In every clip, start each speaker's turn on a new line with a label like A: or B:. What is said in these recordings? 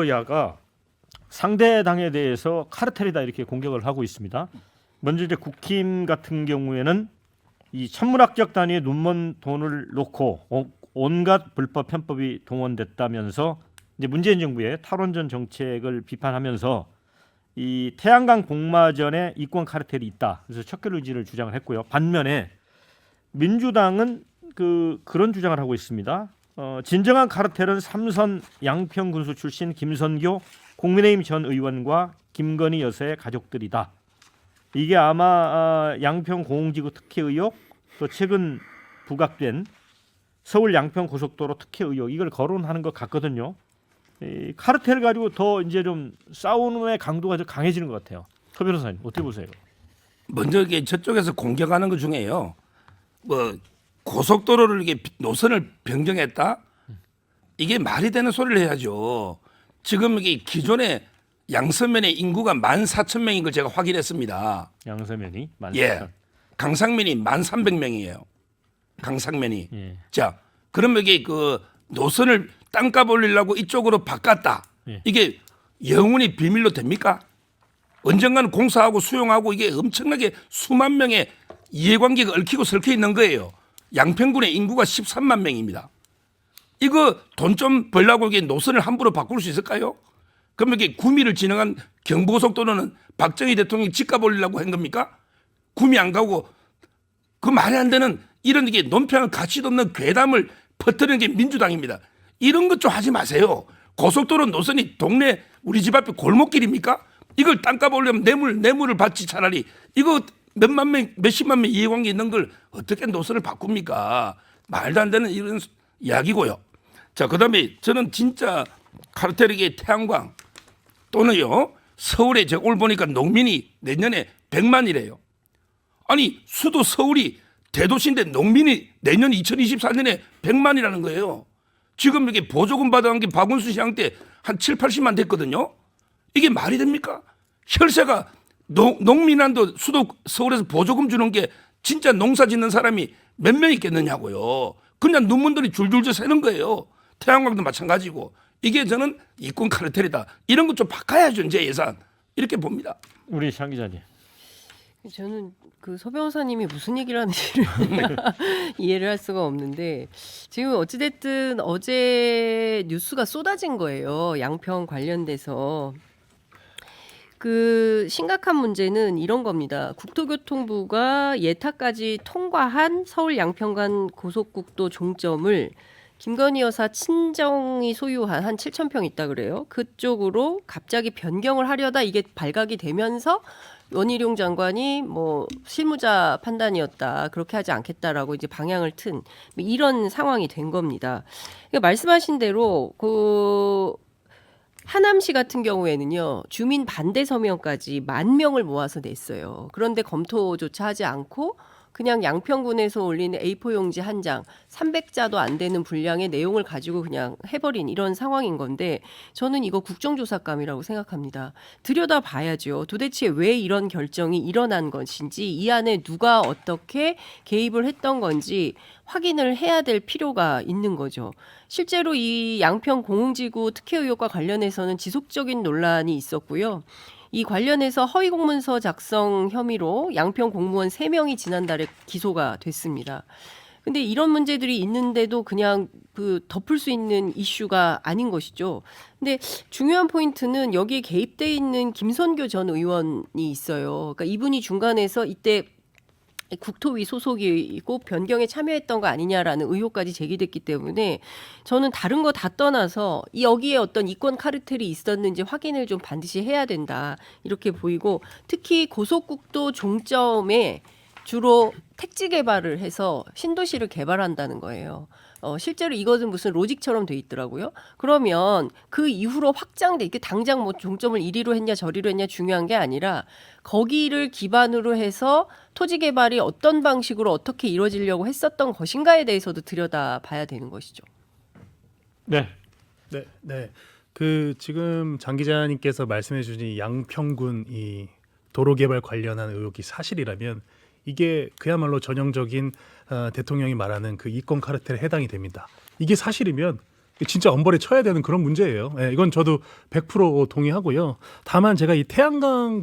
A: 야가 상대 당에 대해서 카르텔이다 이렇게 공격을 하고 있습니다. 먼저 이제 국힘 같은 경우에는 이 천문학적 단위의 눈먼 돈을 놓고 온갖 불법 편법이 동원됐다면서 이제 문재인 정부의 탈원전 정책을 비판하면서 이 태양광 복마전에 이권 카르텔이 있다. 그래서 척결 의지를 주장을 했고요. 반면에 민주당은 그런 주장을 하고 있습니다. 진정한 카르텔은 삼선 양평군수 출신 김선교 국민의힘 전 의원과 김건희 여사의 가족들이다. 이게 아마 양평 공공지구 특혜 의혹, 또 최근 부각된 서울 양평 고속도로 특혜 의혹 이걸 거론하는 것 같거든요. 이 카르텔 가지고 더 이제 좀 싸우는 강도가 좀 강해지는 것 같아요. 서 변호사님 어떻게 보세요?
B: 먼저 이게 저쪽에서 공격하는 것 중에요. 뭐 고속도로를 이게 노선을 변경했다? 이게 말이 되는 소리를 해야죠. 지금 이게 기존에 양서면의 인구가 14,000명인 걸 제가 확인했습니다.
A: 양서면이 14,000.
B: 예. 강상면이 1,300명이에요. 강상면이.
A: 예.
B: 자, 그러면 이게 그 노선을 땅값 올리려고 이쪽으로 바꿨다.
A: 예.
B: 이게 영원히 비밀로 됩니까? 언젠가는 공사하고 수용하고 이게 엄청나게 수만 명의 이해관계가 얽히고 설켜 있는 거예요. 양평군의 인구가 13만 명입니다. 이거 돈 좀 벌려고 이게 노선을 함부로 바꿀 수 있을까요? 그러면 이게 구미를 진행한 경부고속도로는 박정희 대통령이 집값 올리려고 한 겁니까? 구미 안 가고 그 말이 안 되는 이런 게 논평한 가치도 없는 괴담을 퍼뜨리는 게 민주당입니다. 이런 것 좀 하지 마세요. 고속도로 노선이 동네 우리 집 앞에 골목길입니까? 이걸 땅값 올리면 뇌물을 받지 차라리 이거 몇만 명, 몇십만 명 이해관계 있는 걸 어떻게 노선을 바꿉니까? 말도 안 되는 이런 이야기고요. 자, 그다음에 저는 진짜 카르텔에게 태양광 또는요 서울에 제가 오늘 보니까 농민이 내년에 100만이래요. 아니 수도 서울이 대도시인데 농민이 내년 2024년에 100만이라는 거예요. 지금 이렇게 보조금 받아간 게 박원순 시장 때 한 7, 80만 됐거든요. 이게 말이 됩니까? 혈세가 농민한도 수도 서울에서 보조금 주는 게 진짜 농사 짓는 사람이 몇 명 있겠느냐고요. 그냥 눈물들이 줄줄줄 새는 거예요. 태양광도 마찬가지고. 이게 저는 이권 카르텔이다. 이런 것 좀 바꿔야죠. 이제 예산. 이렇게 봅니다.
A: 우리 장 기자님.
C: 저는 그 서 변호사님이 무슨 얘기를 하는지를 이해를 할 수가 없는데 지금 어찌됐든 어제 뉴스가 쏟아진 거예요. 양평 관련돼서. 그 심각한 문제는 이런 겁니다. 국토교통부가 예타까지 통과한 서울 양평 간 고속국도 종점을 김건희 여사 친정이 소유한 한 7,000평 있다 그래요. 그쪽으로 갑자기 변경을 하려다 이게 발각이 되면서 원희룡 장관이 뭐 실무자 판단이었다. 그렇게 하지 않겠다라고 이제 방향을 튼 이런 상황이 된 겁니다. 그러니까 말씀하신 대로 그 하남시 같은 경우에는요. 주민 반대 서명까지 10,000명을 모아서 냈어요. 그런데 검토조차 하지 않고 그냥 양평군에서 올리는 A4 용지 한 장 300자도 안 되는 분량의 내용을 가지고 그냥 해버린 이런 상황인 건데 저는 이거 국정조사감이라고 생각합니다. 들여다봐야죠. 도대체 왜 이런 결정이 일어난 것인지 이 안에 누가 어떻게 개입을 했던 건지 확인을 해야 될 필요가 있는 거죠. 실제로 이 양평 공공지구 특혜 의혹과 관련해서는 지속적인 논란이 있었고요. 이 관련해서 허위 공문서 작성 혐의로 양평 공무원 3명이 지난달에 기소가 됐습니다. 근데 이런 문제들이 있는데도 그냥 그 덮을 수 있는 이슈가 아닌 것이죠. 근데 중요한 포인트는 여기에 개입돼 있는 김선교 전 의원이 있어요. 그러니까 이분이 중간에서 이때 국토위 소속이고 변경에 참여했던 거 아니냐라는 의혹까지 제기됐기 때문에 저는 다른 거 다 떠나서 여기에 어떤 이권 카르텔이 있었는지 확인을 좀 반드시 해야 된다 이렇게 보이고 특히 고속국도 종점에 주로 택지 개발을 해서 신도시를 개발한다는 거예요. 실제로 이것은 무슨 로직처럼 돼 있더라고요. 그러면 그 이후로 확장돼 이게 당장 뭐 종점을 이리로 했냐 저리로 했냐 중요한 게 아니라 거기를 기반으로 해서 토지 개발이 어떤 방식으로 어떻게 이루어지려고 했었던 것인가에 대해서도 들여다봐야 되는 것이죠.
A: 네.
D: 네. 그 지금 장 기자님께서 말씀해 주신 이 양평군 이 도로 개발 관련한 의혹이 사실이라면 이게 그야말로 전형적인 대통령이 말하는 그 이권 카르텔에 해당이 됩니다. 이게 사실이면 진짜 엄벌에 쳐야 되는 그런 문제예요. 예, 이건 저도 100% 동의하고요. 다만 제가 이 태양광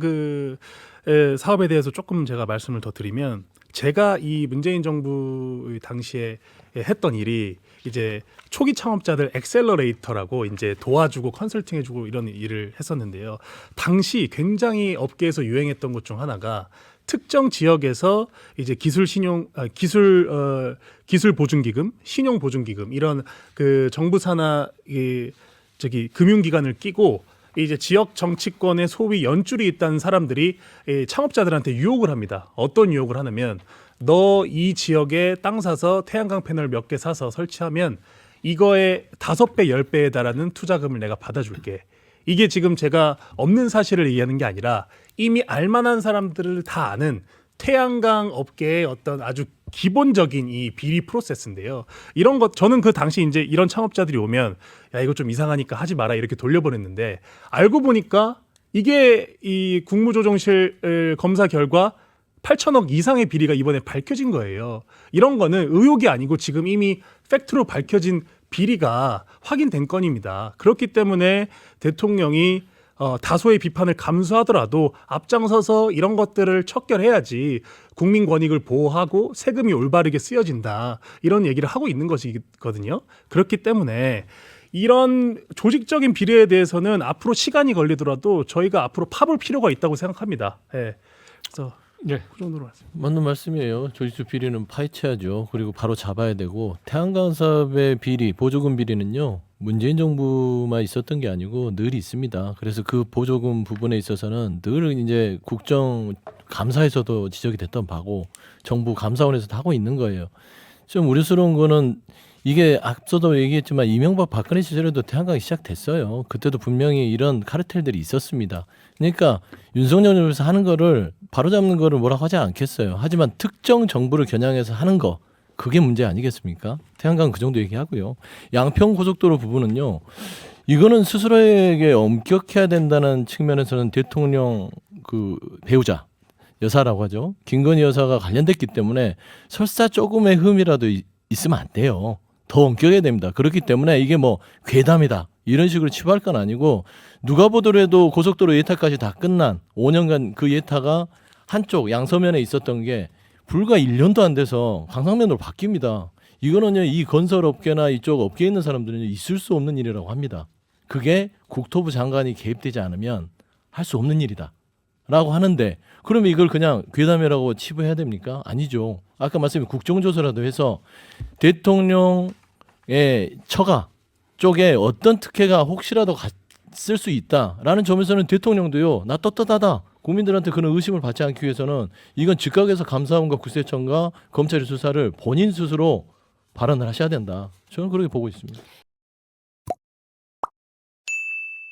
D: 사업에 대해서 조금 제가 말씀을 더 드리면, 제가 이 문재인 정부 당시에 했던 일이 이제 초기 창업자들 엑셀러레이터라고 이제 도와주고 컨설팅해주고 이런 일을 했었는데요. 당시 굉장히 업계에서 유행했던 것 중 하나가 특정 지역에서 이제 기술 보증기금, 신용 보증기금 이런 그 정부 산하 금융기관을 끼고 이제 지역 정치권의 소위 연줄이 있다는 사람들이 창업자들한테 유혹을 합니다. 어떤 유혹을 하냐면, 너 이 지역에 땅 사서 태양광 패널 몇 개 사서 설치하면 이거의 5배, 10배에 달하는 투자금을 내가 받아줄게. 이게 지금 제가 없는 사실을 얘기하는 게 아니라 이미 알만한 사람들을 다 아는 태양광 업계의 어떤 아주 기본적인 이 비리 프로세스인데요. 이런 것 저는 그 당시 이제 이런 창업자들이 오면 야 이거 좀 이상하니까 하지 마라 이렇게 돌려보냈는데, 알고 보니까 이게 이 국무조정실 검사 결과 8천억 이상의 비리가 이번에 밝혀진 거예요. 이런 거는 의혹이 아니고 지금 이미 팩트로 밝혀진 비리가 확인된 건입니다. 그렇기 때문에 대통령이 다소의 비판을 감수하더라도 앞장서서 이런 것들을 척결해야지 국민 권익을 보호하고 세금이 올바르게 쓰여진다, 이런 얘기를 하고 있는 것이거든요. 그렇기 때문에 이런 조직적인 비리에 대해서는 앞으로 시간이 걸리더라도 저희가 앞으로 파볼 필요가 있다고 생각합니다. 예. 그래서 그 정도로 말씀드립니다.
E: 맞는 말씀이에요. 조직적 비리는 파헤쳐야죠. 그리고 바로 잡아야 되고, 태양광 사업의 비리, 보조금 비리는요, 문재인 정부만 있었던 게 아니고 늘 있습니다. 그래서 그 보조금 부분에 있어서는 늘 이제 국정감사에서도 지적이 됐던 바고 정부 감사원에서도 하고 있는 거예요. 좀 우려스러운 거는 이게 앞서도 얘기했지만 이명박 박근혜 시절에도 태양광이 시작됐어요. 그때도 분명히 이런 카르텔들이 있었습니다. 그러니까 윤석열 정부에서 하는 거를 바로잡는 거를 뭐라고 하지 않겠어요. 하지만 특정 정부를 겨냥해서 하는 거, 그게 문제 아니겠습니까? 태양광 그 정도 얘기하고요. 양평 고속도로 부분은요, 이거는 스스로에게 엄격해야 된다는 측면에서는 대통령 그 배우자 여사라고 하죠, 김건희 여사가 관련됐기 때문에 설사 조금의 흠이라도 있으면 안 돼요. 더 엄격해야 됩니다. 그렇기 때문에 이게 뭐 괴담이다 이런 식으로 치부할 건 아니고, 누가 보더라도 고속도로 예타까지 다 끝난 5년간 그 예타가 한쪽 양서면에 있었던 게 불과 1년도 안 돼서 강상면으로 바뀝니다. 이거는요, 이 건설업계나 이쪽 업계에 있는 사람들은 있을 수 없는 일이라고 합니다. 그게 국토부 장관이 개입되지 않으면 할 수 없는 일이다 라고 하는데, 그러면 이걸 그냥 괴담이라고 치부해야 됩니까? 아니죠. 아까 말씀드린 국정조사라도 해서 대통령의 처가 쪽에 어떤 특혜가 혹시라도 갔을 수 있다라는 점에서는 대통령도요, 나 떳떳하다, 국민들한테 그런 의심을 받지 않기 위해서는 이건 즉각에서 감사원과 국세청과 검찰의 수사를 본인 스스로 발언을 하셔야 된다. 저는 그렇게 보고 있습니다.